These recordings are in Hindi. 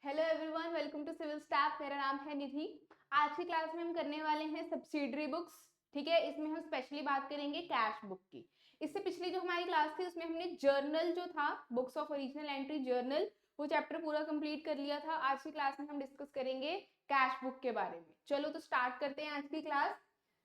Hello everyone, welcome to civil staff. मेरा नाम है निधि। आज की क्लास में हम करने वाले हैं सब्सिडरी बुक्स। ठीक है, इसमें हम स्पेशली बात करेंगे कैश बुक की। इससे पिछली जो हमारी क्लास थी उसमें हमने जर्नल जो था, books of original entry journal, वो चैप्टर पूरा कंप्लीट कर लिया था। आज की क्लास में हम डिस्कस करेंगे कैश बुक के बारे में। चलो तो स्टार्ट करते हैं आज की क्लास।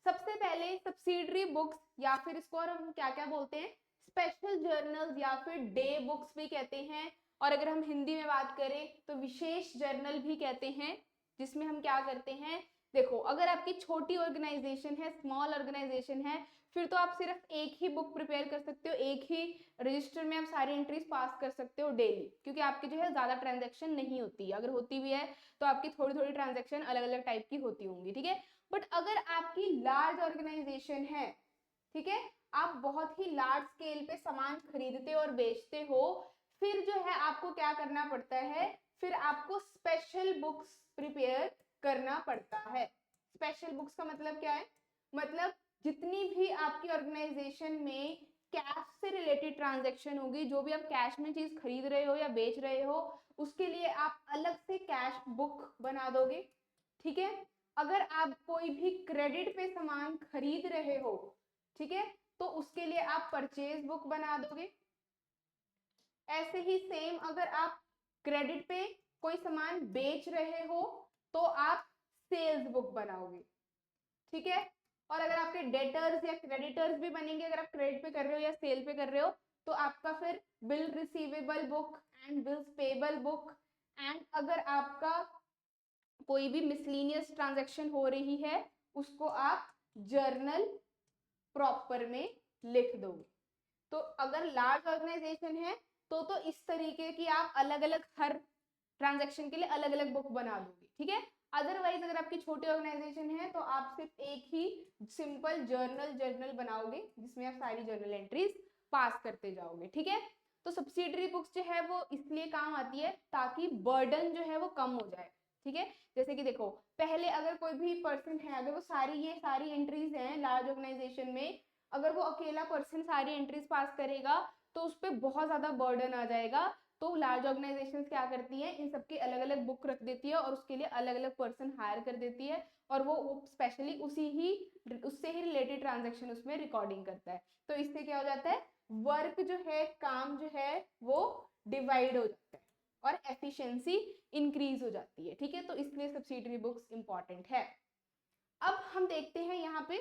सबसे पहले सब्सिडरी बुक्स या फिर इसको और हम क्या क्या बोलते हैं, स्पेशल जर्नल्स या फिर डे बुक्स भी कहते हैं, और अगर हम हिंदी में बात करें तो विशेष जर्नल भी कहते हैं, जिसमें हम क्या करते हैं। देखो, अगर आपकी छोटी ऑर्गेनाइजेशन है, स्मॉल ऑर्गेनाइजेशन है, फिर तो आप सिर्फ एक ही बुक प्रिपेयर कर सकते हो, एक ही रजिस्टर में आप सारी एंट्रीज पास कर सकते हो डेली, क्योंकि आपकी जो है ज्यादा ट्रांजेक्शन नहीं होती है। अगर होती भी है तो आपकी थोड़ी थोड़ी ट्रांजेक्शन अलग अलग टाइप की होती होंगी। ठीक है, बट अगर आपकी लार्ज ऑर्गेनाइजेशन है, ठीक है, आप बहुत ही लार्ज स्केल पे सामान खरीदते और बेचते हो, फिर जो है आपको क्या करना पड़ता है, फिर आपको स्पेशल बुक्स प्रिपेयर करना पड़ता है। स्पेशल बुक्स का मतलब क्या है, मतलब जितनी भी आपकी ऑर्गेनाइजेशन में कैश से रिलेटेड ट्रांजैक्शन होगी, जो भी आप कैश में चीज खरीद रहे हो या बेच रहे हो, उसके लिए आप अलग से कैश बुक बना दोगे। ठीक है, अगर आप कोई भी क्रेडिट पे सामान खरीद रहे हो, ठीक है, तो उसके लिए आप परचेज बुक बना दोगे। ऐसे ही सेम अगर आप क्रेडिट पे कोई सामान बेच रहे हो तो आप सेल्स बुक बनाओगे। ठीक है, और अगर आपके डेटर्स या क्रेडिटर्स भी बनेंगे, अगर आप क्रेडिट पे कर रहे हो या सेल पे कर रहे हो, तो आपका फिर bill receivable book and bills payable book, and अगर आपका कोई भी मिसलिनियस ट्रांजैक्शन हो रही है उसको आप जर्नल प्रॉपर में लिख दोगे। तो अगर लार्ज ऑर्गेनाइजेशन है तो इस तरीके की आप अलग अलग हर ट्रांजैक्शन के लिए अलग अलग बुक बना दोगे। ठीक है, अदरवाइज अगर आपकी छोटी ऑर्गेनाइजेशन है तो आप सिर्फ एक ही सिंपल जर्नल बनाओगे, जिसमें आप सारी जर्नल एंट्रीज पास करते जाओगे। ठीक है, तो सब्सिडरी बुक्स जो है वो इसलिए काम आती है ताकि बर्डन जो है वो कम हो जाए। ठीक है, जैसे कि देखो, पहले अगर कोई भी पर्सन है, अगर वो ये सारी एंट्रीज हैं लार्ज ऑर्गेनाइजेशन में, अगर वो अकेला पर्सन सारी एंट्रीज पास करेगा तो उस पर बहुत ज्यादा बर्डन आ जाएगा। तो लार्ज ऑर्गेनाइजेशंस क्या करती है, इन सबकी अलग अलग बुक रख देती है और उसके लिए अलग अलग पर्सन हायर कर देती है, और वो स्पेशली उससे ही रिलेटेड ट्रांजेक्शन उसमें रिकॉर्डिंग करता है। तो इससे क्या हो जाता है, वर्क जो है, काम जो है वो डिवाइड हो जाता है और एफिशिएंसी इंक्रीज हो जाती है। ठीक है, तो इसलिए सब्सिडरी बुक्स इंपॉर्टेंट है। अब हम देखते हैं यहाँ पे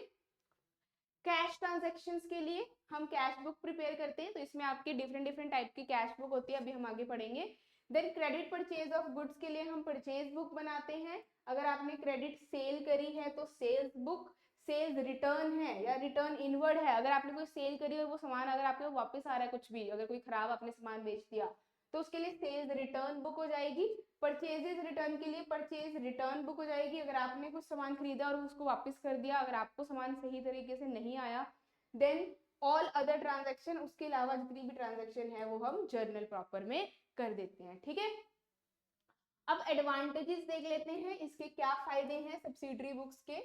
कैश ट्रांजैक्शंस के लिए हम कैश बुक प्रिपेयर करते हैं, तो इसमें आपके डिफरेंट डिफरेंट टाइप की कैश बुक होती है, अभी हम आगे पढ़ेंगे। Then credit purchase of goods के लिए हम परचेज बुक बनाते हैं। अगर आपने क्रेडिट सेल करी है तो सेल्स बुक, सेल्स रिटर्न है या रिटर्न इनवर्ड है, अगर आपने कोई सेल करी और वो सामान अगर आपके वापस आ रहा है, कुछ भी अगर कोई खराब आपने सामान बेच दिया, तो उसके लिए सेल्स रिटर्न बुक हो जाएगी। परचेजेस रिटर्न के लिए परचेज रिटर्न बुक हो जाएगी, अगर आपने कुछ सामान खरीदा और उसको वापस कर दिया, अगर आपको सामान सही तरीके से नहीं आया। देन ऑल अदर ट्रांजैक्शन, उसके अलावा जितनी भी ट्रांजैक्शन है वो हम जर्नल प्रॉपर में कर देते हैं। ठीक है, अब एडवांटेजेस देख लेते हैं, इसके क्या फायदे हैं सब्सिडरी बुक्स के।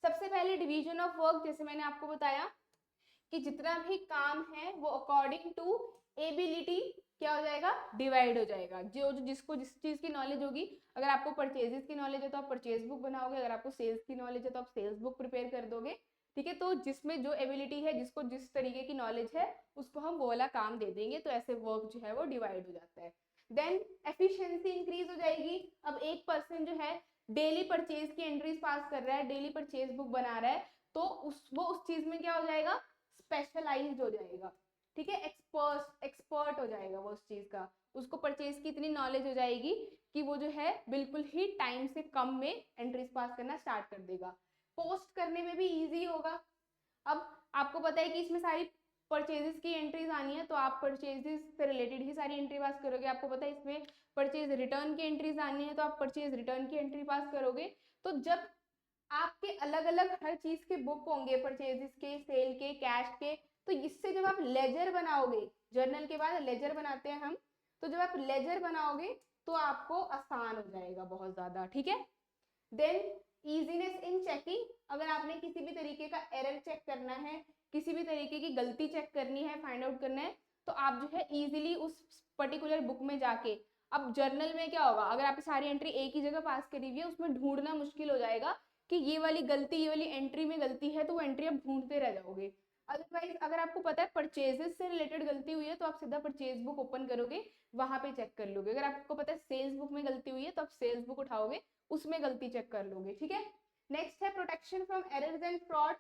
सबसे पहले डिवीजन ऑफ वर्क, जैसे मैंने आपको बताया कि जितना भी काम है वो अकॉर्डिंग टू एबिलिटी क्या हो जाएगा, डिवाइड हो जाएगा। जो जिसको जिस चीज की नॉलेज होगी, अगर आपको परचेजेस की नॉलेज है तो आप परचेज बुक बनाओगे, अगर आपको सेल्स की नॉलेज है तो आप सेल्स बुक प्रिपेयर कर दोगे। ठीक है, तो जिसमें जो एबिलिटी है, जिसको जिस तरीके की नॉलेज है, उसको हम वो वाला काम दे देंगे, तो ऐसे वर्क जो है वो डिवाइड हो जाता है। देन एफिशिएंसी इंक्रीज हो जाएगी। अब एक पर्सन जो है डेली परचेज की एंट्रीज पास कर रहा है, डेली परचेज बुक बना रहा है, तो उस चीज में क्या हो जाएगा, स्पेशलाइज्ड हो जाएगा। ठीक है, एक्सपर्ट हो जाएगा वो उस चीज का, उसको परचेज की इतनी नॉलेज हो जाएगी कि वो जो है बिल्कुल ही टाइम से कम में एंट्रीज पास करना स्टार्ट कर देगा। पोस्ट करने में भी इजी होगा। अब आपको पता है कि इसमें सारी परचेजेस की एंट्रीज आनी है, तो आप परचेजेस से रिलेटेड ही सारी एंट्री पास करोगे। आपको पता है इसमें परचेज रिटर्न की एंट्रीज आनी है, तो आप परचेज रिटर्न की एंट्री पास करोगे। तो जब आपके अलग अलग हर चीज के बुक होंगे, परचेजेस के, सेल के, कैश के, तो इससे जब आप लेजर बनाओगे, जर्नल के बाद लेजर बनाते हैं हम, तो जब आप लेजर बनाओगे तो आपको आसान हो जाएगा बहुत ज्यादा। ठीक है, देन इजीनेस इन चेकिंग, अगर आपने किसी भी तरीके का एरर चेक करना है, किसी भी तरीके की गलती चेक करनी है, फाइंड आउट करना है, तो आप जो है इजीली उस पर्टिकुलर बुक में जाके अब जर्नल में क्या होगा, अगर आपने सारी एंट्री एक ही जगह पास करी हुई है, उसमें ढूंढना मुश्किल हो जाएगा कि ये वाली गलती, ये वाली एंट्री में गलती है, तो वो एंट्री आप ढूंढते रह जाओगे। अदरवाइज अगर आपको पता है परचेजेस से रिलेटेड गलती हुई है, तो आप सीधा परचेज बुक ओपन करोगे, वहां पे चेक कर लोगे। अगर आपको पता है सेल्स बुक में गलती हुई है, तो आप सेल्स बुक उठाओगे, उसमें गलती चेक कर लोगे, ठीक है। नेक्स्ट है protection from errors and fraud.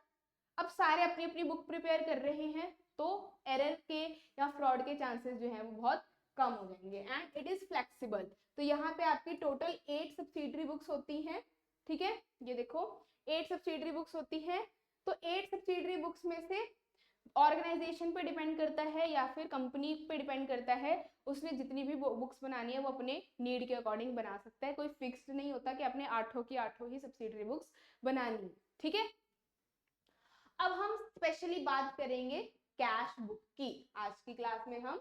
अब सारे अपनी अपनी बुक प्रिपेयर कर रहे हैं, तो एरर के या फ्रॉड के चांसेस जो है वो बहुत कम हो जाएंगे। एंड इट इज फ्लेक्सिबल, तो यहाँ पे आपकी टोटल 8 सब्सिडरी बुक्स होती हैं, ठीक है। ये देखो 8 सब्सिडरी बुक्स होती हैं, तो 8 सब्सिडरी बुक्स में से ऑर्गेनाइजेशन पे डिपेंड करता है या फिर कंपनी पे डिपेंड करता है, उसने जितनी भी बुक्स बनानी है वो अपने नीड के अकॉर्डिंग बना सकता है। कोई फिक्स्ड नहीं होता कि अपने 8 की 8 ही सब्सिडरी बुक्स बनानी है, ठीक है। अब हम स्पेशली बात करेंगे कैश बुक की। आज की क्लास में हम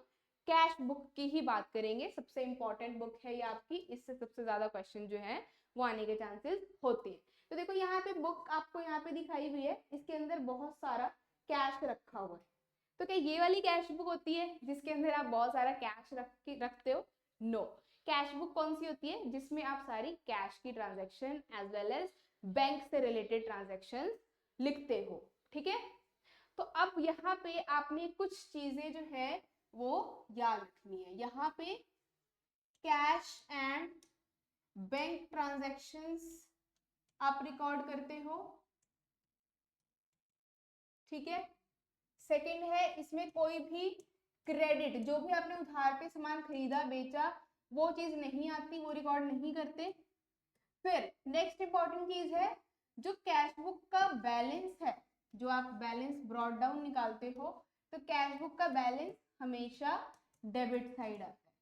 कैश बुक की ही बात करेंगे, सबसे इंपॉर्टेंट बुक है ये आपकी, इससे सबसे ज्यादा क्वेश्चन जो है वो आने के चांसेस होते हैं। तो देखो यहाँ पे बुक आपको यहाँ पे दिखाई हुई है, इसके अंदर बहुत सारा कैश रखा हुआ है। तो क्या ये वाली कैश बुक होती है जिसके अंदर आप बहुत सारा कैश रखते हो? नो। कैश बुक कौन सी होती है? जिसमें आप सारी कैश की transaction as well as bank से रिलेटेड ट्रांजैक्शन लिखते हो, ठीक है। तो अब यहाँ पे आपने कुछ चीजें जो है वो याद रखनी है। यहाँ पे कैश एंड बैंक ट्रांजैक्शंस आप रिकॉर्ड करते हो, ठीक है। सेकंड है, इसमें कोई भी क्रेडिट, जो भी आपने उधार पे सामान खरीदा बेचा, वो चीज नहीं आती, वो रिकॉर्ड नहीं करते। फिर नेक्स्ट इंपॉर्टेंट चीज है, जो कैश बुक का बैलेंस है, जो आप बैलेंस ब्रॉट डाउन निकालते हो, तो कैश बुक का बैलेंस हमेशा डेबिट साइड आता है,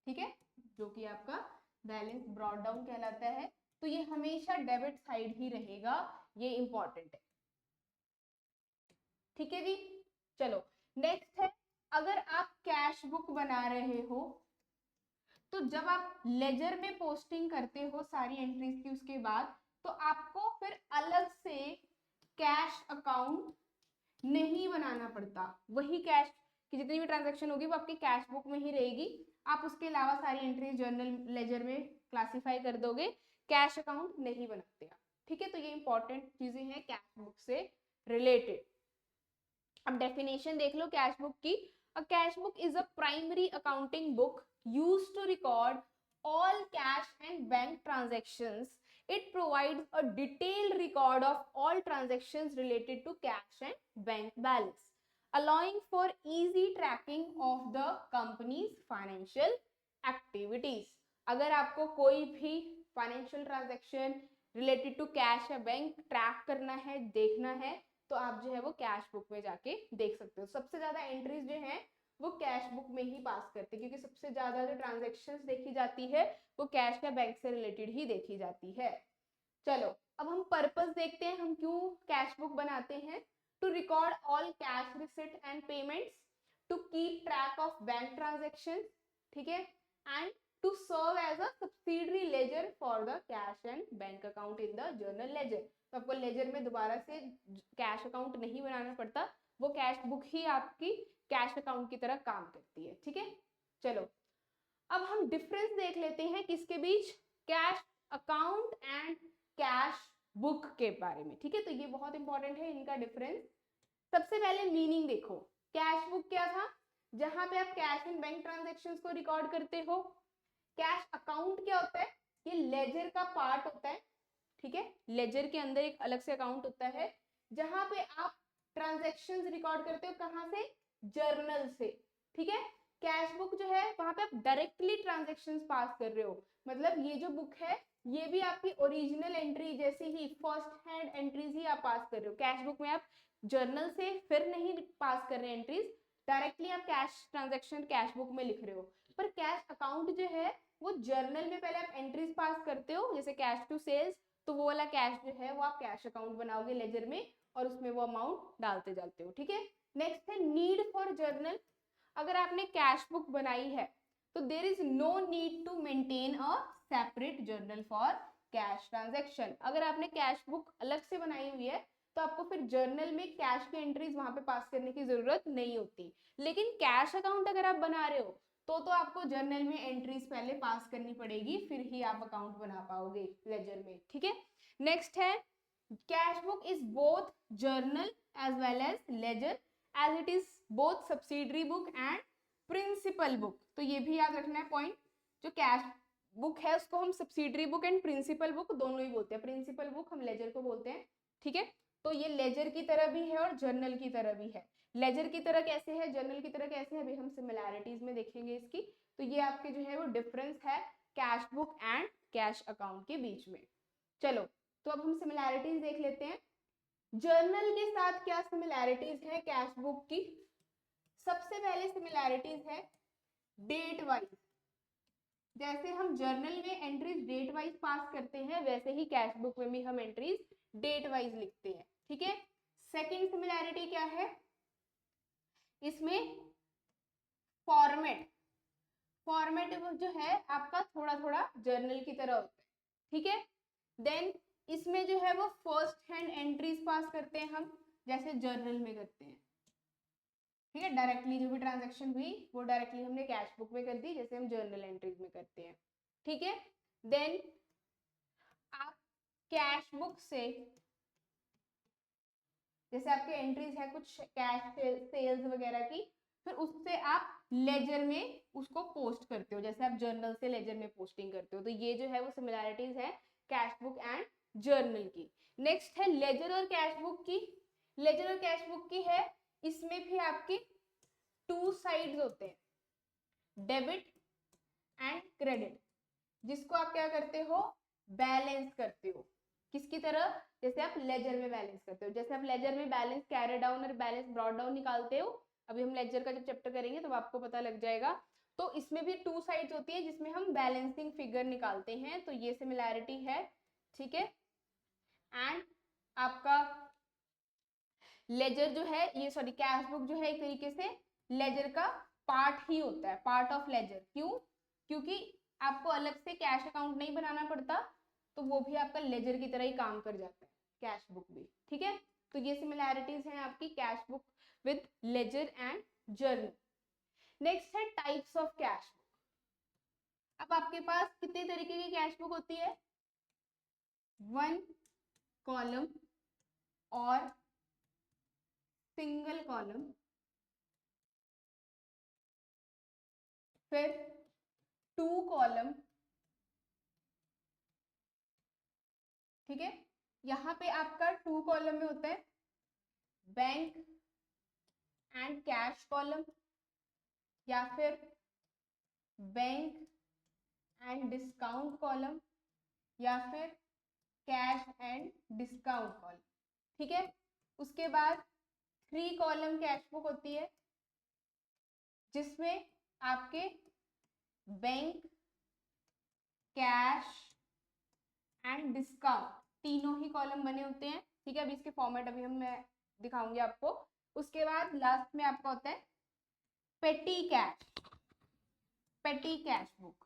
ठीक है। जो कि आपका बैलेंस ब्रॉट डाउन कहलाता है, तो ये हमेशा डेबिट साइड ही रहेगा, ये इंपॉर्टेंट है, ठीक है जी। चलो नेक्स्ट है, अगर आप कैश बुक बना रहे हो, तो जब आप लेजर में पोस्टिंग करते हो सारी एंट्रीज की, उसके बाद तो आपको फिर अलग से कैश अकाउंट नहीं बनाना पड़ता। वही कैश की जितनी भी ट्रांजैक्शन होगी वो आपकी कैश बुक में ही रहेगी, आप उसके अलावा सारी एंट्रीज जर्नल लेजर में क्लासिफाई कर दोगे, कैश अकाउंट नहीं बनाते आप, ठीक है। तो ये इंपॉर्टेंट चीजें हैं कैश बुक से रिलेटेड। अब डेफिनेशन देख लो कैश बुक की। A cash book is a primary accounting book used to record all cash and bank transactions. It provides a detailed record of all transactions related to cash and bank balance, allowing for easy tracking of the company's financial activities. अगर आपको कोई भी financial transaction related to cash या बैंक ट्रैक करना है, देखना है, तो आप जो है वो कैश बुक में जाके देख सकते हो। सबसे ज्यादा एंट्रीज जो है वो कैश बुक में ही पास करते हैं, क्योंकि सबसे ज्यादा जो ट्रांजैक्शंस देखी जाती है वो कैश या बैंक से रिलेटेड ही देखी जाती है। चलो अब हम पर्पस देखते हैं, हम क्यों कैश बुक बनाते हैं। To record all cash receipt and payments, to keep track of bank transaction, ठीक है, and to serve as a subsidiary ledger for the cash and bank account in the journal ledger. तो आपको लेजर में दोबारा से कैश अकाउंट नहीं बनाना पड़ता, वो कैश बुक ही आपकी कैश अकाउंट की तरह काम करती है, ठीक है। चलो अब हम डिफरेंस देख लेते हैं किसके बीच, cash account and cash book के बारे में, ठीक है। तो ये बहुत इंपॉर्टेंट है इनका डिफरेंस। सबसे पहले मीनिंग देखो, कैश बुक क्या था, जहां पे आप कैश एंड बैंक ट्रांजैक्शंस को रिकॉर्ड करते हो। कैश अकाउंट क्या होता है, ये लेजर का पार्ट होता है, ठीक है। लेजर के अंदर एक अलग से अकाउंट होता है जहां पे आप ट्रांजैक्शंस रिकॉर्ड करते हो, कहां से, जर्नल से, ठीक है। कैश बुक जो है वहां पे आप डायरेक्टली ट्रांजैक्शंस पास कर रहे हो, मतलब ये जो बुक है ये भी आपकी ओरिजिनल एंट्री जैसे ही फर्स्ट हैंड एंट्रीज ही आप पास कर रहे हो। कैश बुक में आप जर्नल से फिर नहीं पास कर रहे एंट्रीज, डायरेक्टली आप कैश ट्रांजैक्शन कैश बुक में लिख रहे हो। पर कैश अकाउंट जो है वो जर्नल में पहले आप एंट्रीज पास करते हो, जैसे कैश टू सेल्स, तो वो वाला कैश जो है वो आप कैश अकाउंट बनाओगे लेजर में और उसमें वो अमाउंट डालते जाते हो, ठीक है। नेक्स्ट है नीड फॉर जर्नल। अगर आपने कैश बुक बनाई है तो there is no need to maintain a separate journal for cash transaction. अगर आपने कैश बुक अलग से बनाई हुई है तो आपको फिर जर्नल में कैश की एंट्रीज वहां पे पास करने की जरूरत नहीं होती। लेकिन कैश अकाउंट अगर आप बना रहे हो तो आपको जर्नल में एंट्रीज पहले पास करनी पड़ेगी, फिर ही आप अकाउंट बना पाओगे लेजर में, ठीक है। नेक्स्ट है cash book is both journal as well as ledger as it is both subsidiary book and principal book. तो ये भी याद रखना है पॉइंट, जो कैश बुक है उसको हम subsidiary book and principal book दोनों ही बोलते हैं। प्रिंसिपल बुक हम लेजर को बोलते हैं, ठीक है। तो ये लेजर की तरह भी है और जर्नल की तरह भी है। लेजर की तरह कैसे है, जर्नल की तरह कैसे है, अभी हम सिमिलैरिटीज में देखेंगे इसकी। तो ये आपके जो है वो डिफरेंस है cash book and cash account के बीच में। चलो तो अब हम सिमिलैरिटीज देख लेते हैं। जर्नल के साथ क्या सिमिलैरिटीज है कैश बुक की। सबसे पहले सिमिलैरिटीज है डेट वाइज। जैसे हम जर्नल में एंट्रीज डेट वाइज पास करते हैं, वैसे ही कैश बुक में भी हम एंट्रीज डेट वाइज लिखते हैं, ठीक है। सेकंड सिमिलैरिटी क्या है, इसमें फॉर्मेट जो है आपका थोड़ा थोड़ा जर्नल की तरह होता है, ठीक है। देन इसमें जो है वो फर्स्ट हैंड एंट्रीज पास करते हैं हम, जैसे जर्नल में करते हैं, ठीक है। डायरेक्टली जो भी ट्रांजैक्शन हुई वो डायरेक्टली हमने कैश बुक में कर दी, जैसे हम जर्नल एंट्रीज में करते हैं, ठीक है। देन आप कैश बुक से, जैसे आपके एंट्रीज है कुछ कैश सेल्स वगैरह की, फिर उससे आप लेजर में उसको पोस्ट करते हो, जैसे आप जर्नल से लेजर में पोस्टिंग करते हो। तो ये जो है वो सिमिलैरिटीज है कैश बुक एंड जर्नल की। नेक्स्ट है लेजर और कैश बुक की। लेजर और कैश बुक की है, इसमें भी आपके टू साइड्स होते हैं, डेबिट एंड क्रेडिट, जिसको आप क्या करते हो, बैलेंस करते हो। किसकी तरह, जैसे आप लेजर में बैलेंस करते हो। जैसे आप लेजर में बैलेंस कैरी डाउन और बैलेंस ब्रॉट डाउन निकालते हो, अभी हम लेजर का जब चैप्टर करेंगे तो आपको पता लग जाएगा। तो इसमें भी टू साइड्स होती है जिसमें हम बैलेंसिंग फिगर निकालते हैं, तो ये सिमिलैरिटी है, ठीक है। एंड आपका लेजर जो है ये, सॉरी कैश बुक जो है एक तरीके से लेजर का पार्ट ही होता है, पार्ट ऑफ लेजर। क्यों, क्योंकि आपको अलग से कैश अकाउंट नहीं बनाना पड़ता, तो वो भी आपका लेजर की तरह ही काम कर जाता है, कैश बुक भी, ठीक है। तो ये सिमिलैरिटीज हैं आपकी cash book with ledger and journal. Next है टाइप्स ऑफ कैश बुक। अब आपके पास कितने तरीके की कैश बुक होती है, 1 कॉलम और सिंगल कॉलम, फिर 2 कॉलम, ठीक है। यहाँ पे आपका 2 कॉलम में होता है बैंक एंड कैश कॉलम, या फिर बैंक एंड डिस्काउंट कॉलम, या फिर कैश एंड डिस्काउंट कॉलम, ठीक है। उसके बाद 3 कॉलम कैश बुक होती है, जिसमें आपके बैंक, कैश एंड डिस्काउंट तीनों ही कॉलम बने होते हैं, ठीक है। अभी इसके फॉर्मेट अभी मैं दिखाऊंगी आपको। उसके बाद लास्ट में आपका होता है पेटी कैश बुक,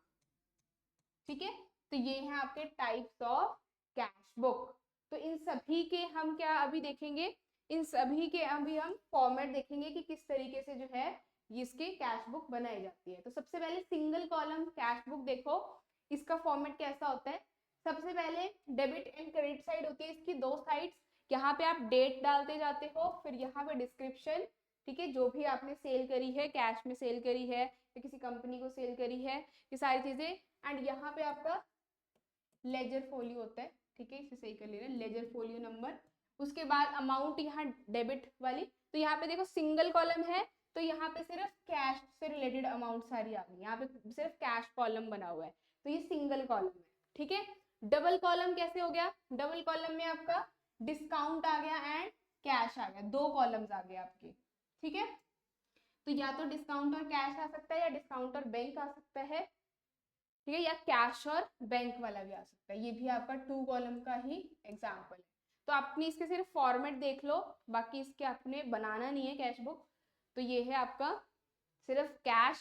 ठीक है। तो ये हैं आपके टाइप्स ऑफ कैश बुक। तो इन सभी के हम क्या अभी देखेंगे, इन सभी के अभी हम फॉर्मेट देखेंगे कि किस तरीके से जो है इसके कैश बुक बनाई जाती है। तो सबसे पहले सिंगल कॉलम कैश बुक देखो, इसका फॉर्मेट कैसा होता है। सबसे पहले डेबिट एंड क्रेडिट साइड होती है इसकी, 2 साइड्स। यहाँ पे आप डेट डालते जाते हो, फिर यहाँ पे डिस्क्रिप्शन, ठीक है, जो भी आपने सेल करी है, कैश में सेल करी है या किसी कंपनी को सेल करी है, ये सारी चीजें। एंड यहाँ पे आपका लेजर फोलियो होता है, ठीक है, इसे सही कर लेना, लेजर फोलियो नंबर। उसके बाद अमाउंट यहाँ डेबिट वाली। तो यहाँ पे देखो सिंगल कॉलम है, तो यहाँ पे सिर्फ कैश से रिलेटेड अमाउंट सारी आ गई, यहाँ पे सिर्फ कैश कॉलम बना हुआ है, तो ये सिंगल कॉलम है, ठीक है। डबल कॉलम कैसे हो गया, डबल कॉलम में आपका डिस्काउंट आ गया एंड कैश आ गया, 2 कॉलम्स आ गए आपके, ठीक है। तो या तो डिस्काउंट और कैश आ सकता है, या डिस्काउंट और बैंक आ सकता है, ठीक है, या कैश और बैंक वाला भी आ सकता है। ये भी आपका 2 कॉलम का ही एग्जाम्पल है। तो आपने इसके सिर्फ फॉर्मेट देख लो, बाकी इसके आपने बनाना नहीं है कैश बुक। तो ये है आपका सिर्फ कैश,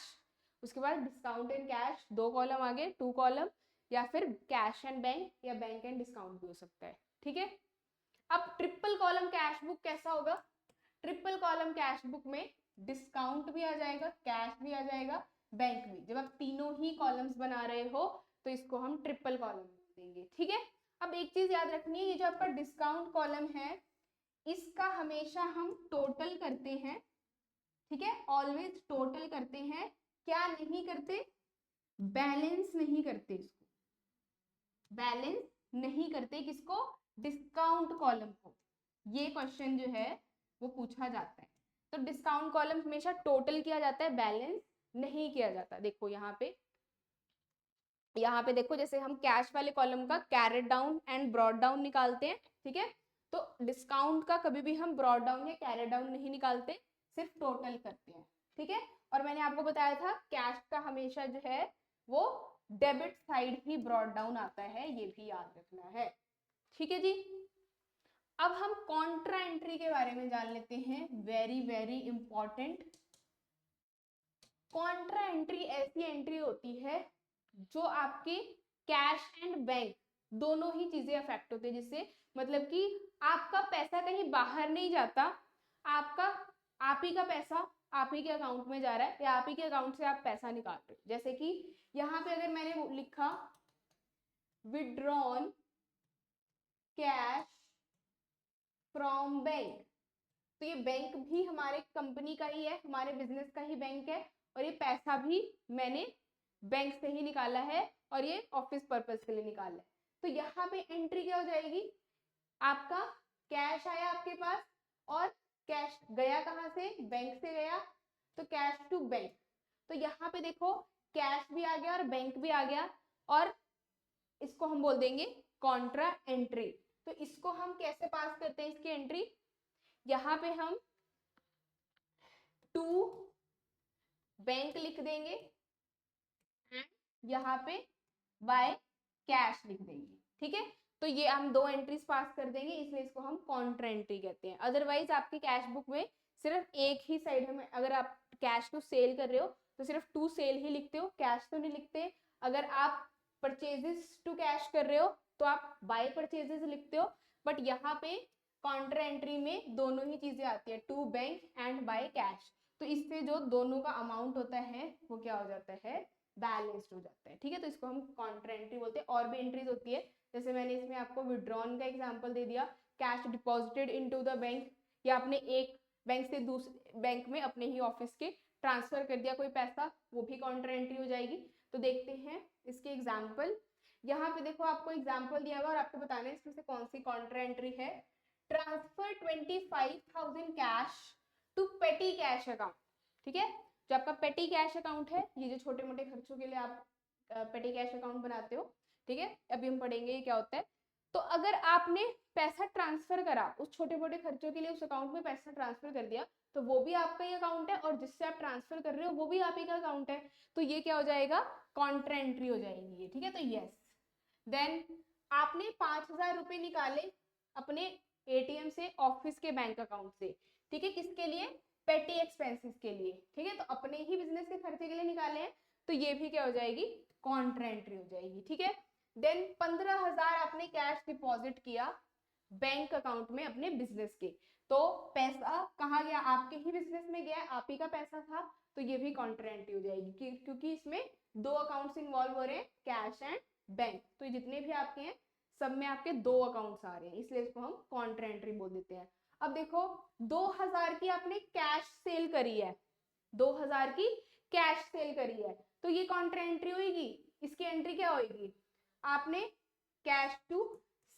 उसके बाद डिस्काउंट एंड कैश, 2 कॉलम आगे, 2 कॉलम, या फिर कैश एंड बैंक, या बैंक एंड डिस्काउंट भी हो सकता है, ठीक है। अब ट्रिपल कॉलम कैश बुक कैसा होगा, ट्रिपल कॉलम कैश बुक में डिस्काउंट भी आ जाएगा, कैश भी आ जाएगा, बैंक भी। जब आप तीनों ही कॉलम्स बना रहे हो तो इसको हम ट्रिपल कॉलम देंगे, ठीक है। अब एक चीज याद रखनी है, ये जो आपका डिस्काउंट कॉलम है इसका हमेशा हम टोटल करते हैं, ठीक है, ऑलवेज टोटल करते हैं, क्या नहीं करते, बैलेंस नहीं करते, इसको बैलेंस नहीं करते, किसको, डिस्काउंट कॉलम को। ये क्वेश्चन जो है वो पूछा जाता है। तो डिस्काउंट कॉलम हमेशा टोटल किया जाता है, बैलेंस नहीं किया जाता। देखो यहाँ पे देखो, जैसे हम कैश वाले कॉलम का carried down and brought down निकालते हैं, ठीक है, तो डिस्काउंट का कभी भी हम ब्रॉड डाउन या कैरेट डाउन नहीं निकालते, सिर्फ टोटल करते हैं, ठीक है। और मैंने आपको बताया था कैश का हमेशा जो है वो डेबिट साइड ही ब्रॉड डाउन आता है, ये भी याद रखना है, ठीक है जी। अब हम कॉन्ट्रा एंट्री के बारे में जान लेते हैं, very very important. Contra entry ऐसी एंट्री होती है जो आपके कैश एंड बैंक दोनों ही चीजें अफेक्ट होते हैं, जिससे मतलब कि आपका पैसा कहीं बाहर नहीं जाता, आप ही का पैसा आप ही के अकाउंट में जा रहा है या आप ही के अकाउंट से आप पैसा निकाल रहे हो। जैसे कि यहाँ पे अगर मैंने लिखा विड्रॉन कैश फ्रॉम बैंक, तो ये बैंक भी हमारे कंपनी का ही है, हमारे बिजनेस का ही बैंक है, और ये पैसा भी मैंने बैंक से ही निकाला है और ये ऑफिस पर्पस के लिए निकाला है। तो यहाँ पे एंट्री क्या हो जाएगी, आपका कैश आया आपके पास और कैश गया कहाँ से, बैंक से गया, तो कैश टू बैंक। तो यहाँ पे देखो कैश भी आ गया और बैंक भी आ गया, और इसको हम बोल देंगे कॉन्ट्रा एंट्री। तो इसको हम कैसे पास करते हैं, इसकी एंट्री, यहाँ पे हम टू बैंक लिख देंगे, यहाँ पे बाय कैश लिख देंगे, ठीक है। तो ये हम दो एंट्रीज पास कर देंगे, इसलिए इसको हम कॉन्ट्रा एंट्री कहते हैं। अदरवाइज आपकी कैश बुक में सिर्फ एक ही साइड में, अगर आप कैश टू सेल कर रहे हो तो सिर्फ टू सेल ही लिखते हो, कैश तो नहीं लिखते। अगर आप परचेजेस टू कैश कर रहे हो तो आप बाय परचेजेस लिखते हो, बट यहाँ पे कॉन्ट्रा एंट्री में दोनों ही चीजें आती है, to bank and by cash. तो इससे जो दोनों का अमाउंट होता है वो क्या हो जाता है, बैलेंस्ड हो जाता है, ठीक है। तो इसको हम कॉन्ट्रा एंट्री बोलते हैं। और भी एंट्रीज होती है, जैसे मैंने इसमें आपको विड्रॉन का एग्जांपल दे दिया, cash deposited into the bank, या आपने एक बैंक से दूसरे बैंक में अपने ही ऑफिस के ट्रांसफर कर दिया कोई पैसा, वो भी कॉन्ट्रा एंट्री हो जाएगी। तो देखते हैं इसके एग्जाम्पल। यहाँ पे देखो आपको एग्जाम्पल दिया हुआ और आपको बताना है इसमें से कौन सी कॉन्ट्रा एंट्री है। Transfer 25,000 cash to petty cash account, ठीक है। जो आपका पेटी कैश अकाउंट है, ये जो छोटे मोटे खर्चों के लिए आप पेटी कैश अकाउंट बनाते हो, ठीक है, अभी हम पढ़ेंगे ये क्या होता है। तो अगर आपने पैसा ट्रांसफर करा उस छोटे मोटे खर्चों के लिए, उस अकाउंट में पैसा ट्रांसफर कर दिया, तो वो भी आपका ही अकाउंट है, और जिससे आप ट्रांसफर कर रहे हो वो भी आप ही का अकाउंट है, तो ये क्या हो जाएगा, कॉन्ट्रा एंट्री हो जाएगी ये, ठीक है। तो यस, देन आपने 5,000 रुपए निकाले अपने एटीएम से ऑफिस के बैंक अकाउंट से, ठीक है, किसके लिए, पेटी एक्सपेंसेस के लिए, ठीक है, तो अपने ही बिजनेस के खर्चे के लिए निकाले हैं, तो ये भी क्या हो जाएगी, कॉन्ट्रा एंट्री हो जाएगी, ठीक है। देन 15,000 आपने कैश डिपॉजिट किया बैंक अकाउंट में अपने बिजनेस के, तो पैसा कहाँ गया, आपके ही बिजनेस में गया, आप ही का पैसा था, तो ये भी कॉन्ट्रा एंट्री हो जाएगी, क्योंकि इसमें दो अकाउंट्स इन्वॉल्व हो रहे हैं, कैश एंड बैंक। तो जितने भी आपके हैं सब में आपके दो अकाउंट्स आ रहे हैं, इसलिए इसको हम कॉन्ट्रा एंट्री बोल देते हैं। अब देखो 2,000 की आपने कैश सेल करी है, 2,000 की कैश सेल करी है, तो ये कॉन्ट्रा एंट्री होगी। इसकी एंट्री क्या होगी, आपने cash to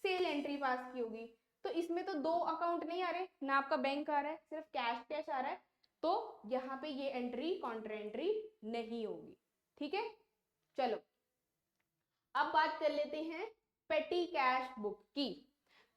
sale entry pass की होगी। तो इसमें तो दो अकाउंट नहीं आ रहे, ना आपका बैंक आ रहा है, सिर्फ कैश कैश आ रहा है, तो यहाँ पे ये एंट्री कॉन्ट्रा एंट्री नहीं होगी, ठीक है। चलो अब बात कर लेते हैं पेटी कैश बुक की।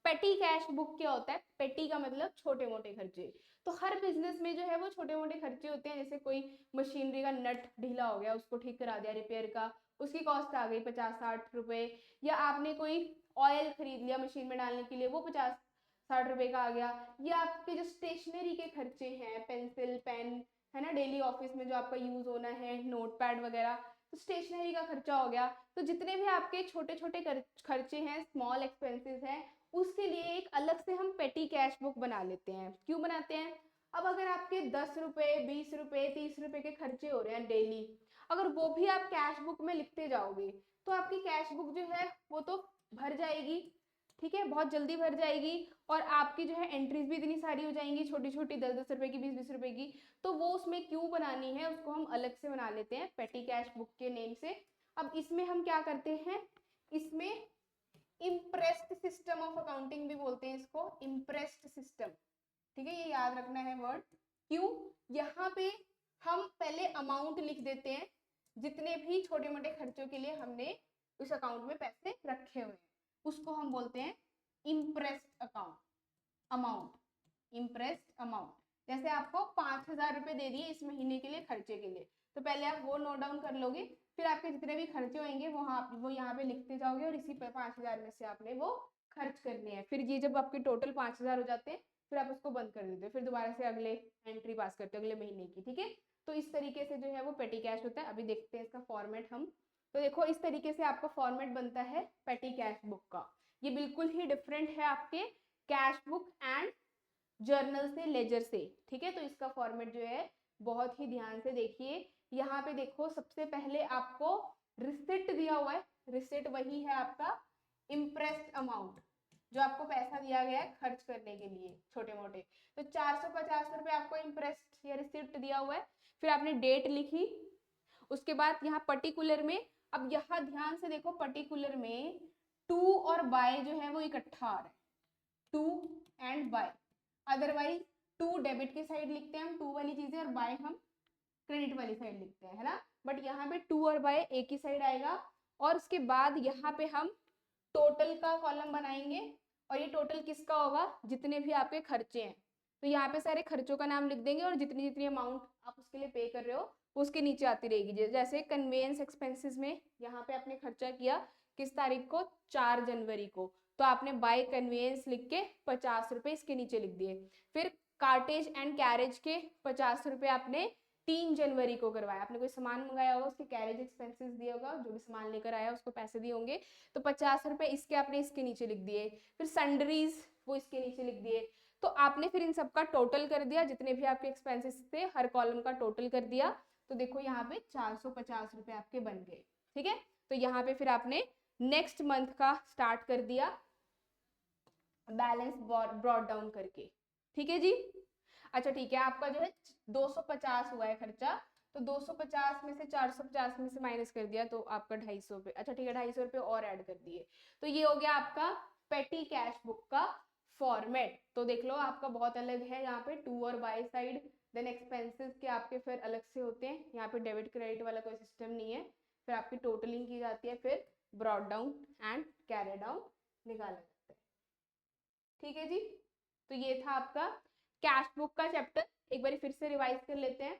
पेटी कैश बुक क्या होता है, पेटी का मतलब छोटे मोटे खर्चे। तो हर बिजनेस में जो है वो छोटे मोटे खर्चे होते हैं, जैसे कोई मशीनरी का नट ढीला हो गया, उसको ठीक करा दिया रिपेयर का, उसकी कॉस्ट आ गई 50-60 रुपए, या आपने कोई ऑयल खरीद लिया मशीन में डालने के लिए, वो 50-60 रुपए का आ गया, या आपके जो स्टेशनरी के खर्चे हैं, पेंसिल पेन है ना, डेली ऑफिस में जो आपका यूज होना है, नोट पैड वगैरह, तो स्टेशनरी का खर्चा हो गया। तो जितने भी आपके छोटे छोटे खर्चे हैं, स्मॉल एक्सपेंसेस हैं, उसके लिए एक अलग से हम पेटी कैश बुक बना लेते हैं। क्यों बनाते हैं, अब अगर आपके 10 रुपए 20 रुपए 30 रुपए के खर्चे हो रहे हैं डेली, अगर वो भी आप कैश बुक में लिखते जाओगे तो आपकी कैश बुक जो है वो तो भर जाएगी, ठीक है, बहुत जल्दी भर जाएगी, और आपकी जो है एंट्रीज भी इतनी सारी हो जाएंगी, छोटी छोटी 10-10 रुपए की, 20-20 रुपए की। तो वो उसमें क्यों बनानी है, उसको हम अलग से बना लेते हैं पेटी कैश बुक के नेम से। अब इसमें हम क्या करते हैं, इसमें इम्प्रेस्ड सिस्टम ऑफ अकाउंटिंग भी बोलते हैं इसको, इम्प्रेस्ड सिस्टम, ठीक है, ये याद रखना है वर्ड। क्यों, यहाँ पे हम पहले अमाउंट लिख देते हैं जितने भी छोटे मोटे खर्चों के लिए हमने उस अकाउंट में पैसे रखे हुए हैं, उसको हम बोलते हैं impressed account amount, impressed amount. जैसे आपको 5,000 रुपए दे दिए इस महीने के लिए खर्चे के लिए, तो पहले आप वो नोट डाउन कर लोगे, फिर आपके जितने भी खर्चे होंगे वो यहाँ पे लिखते जाओगे, और इसी 5,000 में से आपने वो खर्च करने हैं। फिर ये जब आपके टोटल 5,000 हो जाते हैं फिर आप उसको बंद कर देते हो, फिर दोबारा से अगले एंट्री पास करते हो अगले महीने की, ठीक है। तो इस तरीके से जो है वो पेटी कैश होता है। अभी देखते हैं इसका फॉर्मेट हम। तो देखो इस तरीके से आपका फॉर्मेट बनता है पेटी कैश बुक का। ये बिल्कुल ही डिफरेंट है आपके कैश बुक एंड जर्नल से, लेजर से, ठीक है। तो इसका फॉर्मेट जो है बहुत ही ध्यान से देखिए। यहाँ पे देखो सबसे पहले आपको रिसिप्ट दिया हुआ है, रिसिप्ट वही है आपका इम्प्रेस्ड अमाउंट, जो आपको पैसा दिया गया है खर्च करने के लिए छोटे मोटे। तो 450 रुपए आपको इम्प्रेस्ड या रिसिप्ट दिया हुआ है। फिर आपने डेट लिखी, उसके बाद यहाँ पर्टिकुलर में, अब यहाँ ध्यान से देखो पर्टिकुलर में टू और बाय जो है वो इकट्ठा आ रहा है, to and by. Otherwise to debit की साइड लिखते हैं हम टू वाली चीजें, और बाय हम क्रेडिट वाली साइड लिखते हैं, है ना। बट यहाँ पे टू और बाय एक ही साइड आएगा, और उसके बाद यहाँ पे हम टोटल का कॉलम बनाएंगे, और ये टोटल किसका होगा, जितने भी आपके खर्चे हैं। तो यहाँ पे सारे खर्चों का नाम लिख देंगे, और जितनी जितनी अमाउंट आप उसके लिए पे कर रहे हो उसके नीचे आती रहेगी। जैसे कन्वेंस एक्सपेंसेस में यहाँ पे आपने खर्चा किया किस तारीख को, 4 जनवरी को, तो आपने बाय कन्वेंस लिख के 50 रुपए इसके नीचे लिख दिए। फिर कार्टेज एंड कैरेज के 50 रुपए आपने 3 जनवरी को करवाया, आपने कोई सामान मंगाया होगा उसके कैरेज एक्सपेंसेस दिया होगा, जो भी सामान लेकर आया उसको पैसे दिए होंगे, तो 50 रुपए इसके आपने इसके नीचे लिख दिए। फिर सन्ड्रीज वो इसके नीचे लिख दिए। तो आपने फिर इन सबका टोटल कर दिया, जितने भी आपके एक्सपेंसेस थे हर कॉलम का टोटल कर दिया। तो देखो यहाँ पे 450 रुपए आपके बन गए, ठीक है। तो यहाँ पे फिर आपने नेक्स्ट मंथ का स्टार्ट कर दिया बैलेंस ब्रॉट डाउन करके, ठीक है जी। अच्छा ठीक है, आपका जो है 250 हुआ है खर्चा, तो 250 में से 450 में से माइनस कर दिया, तो आपका 250 रुपए, अच्छा ठीक है 250 रुपए और ऐड कर दिए। तो ये हो गया आपका पेटी कैश बुक का फॉर्मेट। तो देख लो आपका बहुत अलग है, यहाँ पे टू और बाय साइड, देन एक्सपेंसेस के आपके फिर अलग से होते हैं, यहाँ पे डेबिट क्रेडिट वाला कोई सिस्टम नहीं है। फिर आपकी टोटलिंग की जाती है, फिर brought down and carry down निकाला जाता है, ठीक है जी। तो ये था आपका कैश बुक का चैप्टर। एक बार फिर से रिवाइज कर लेते हैं।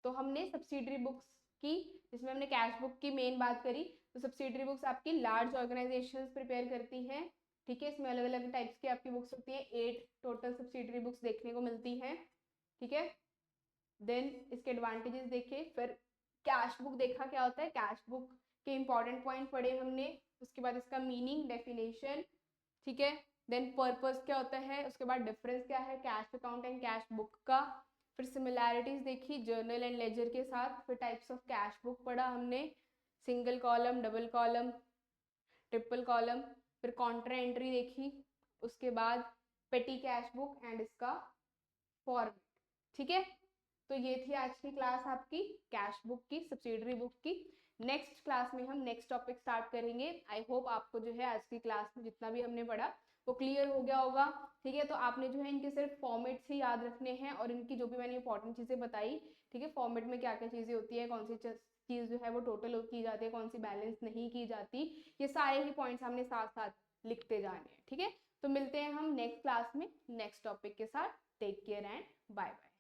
तो हमने सब्सिडरी बुक्स की, जिसमें हमने कैश बुक की मेन बात करी। तो सब्सिडरी बुक्स आपकी लार्ज ऑर्गेनाइजेशंस प्रिपेयर करती हैं, ठीक है। इसमें अलग अलग टाइप्स की आपकी बुक्स होती हैं, 8 टोटल सब्सिडरी बुक्स देखने को मिलती हैं, ठीक है। देन इसके एडवांटेजेस देखे, फिर कैश बुक देखा क्या होता है, कैश बुक के इंपॉर्टेंट पॉइंट पढ़े हमने, उसके बाद इसका मीनिंग, डेफिनेशन, ठीक है। देन पर्पस क्या होता है, उसके बाद डिफरेंस क्या है cash account and cash book का। फिर सिमिलैरिटीज देखी जर्नल एंड लेजर के साथ। फिर टाइप्स ऑफ कैश बुक पढ़ा हमने, single column, double column, triple column. फिर कॉन्ट्रा एंट्री देखी, उसके बाद पेटी कैश बुक एंड इसका फॉर्मेट, ठीक है। तो ये थी आज की क्लास आपकी कैश बुक की, सब्सिडरी बुक की। नेक्स्ट क्लास में हम नेक्स्ट टॉपिक स्टार्ट करेंगे। आई होप आपको जो है आज की क्लास में जितना भी हमने पढ़ा वो क्लियर हो गया होगा, ठीक है। तो आपने जो है इनके सिर्फ फॉर्मेट्स ही याद रखने हैं, और इनकी जो भी मैंने इंपॉर्टेंट चीजें बताई, ठीक है, फॉर्मेट में क्या क्या चीजें होती है, कौन सी चीज जो है वो टोटल की जाती है, कौन सी बैलेंस नहीं की जाती, ये सारे ही पॉइंट्स हमने साथ साथ लिखते जाने हैं, ठीक है। तो मिलते हैं हम नेक्स्ट क्लास में नेक्स्ट टॉपिक के साथ। Take care and bye bye.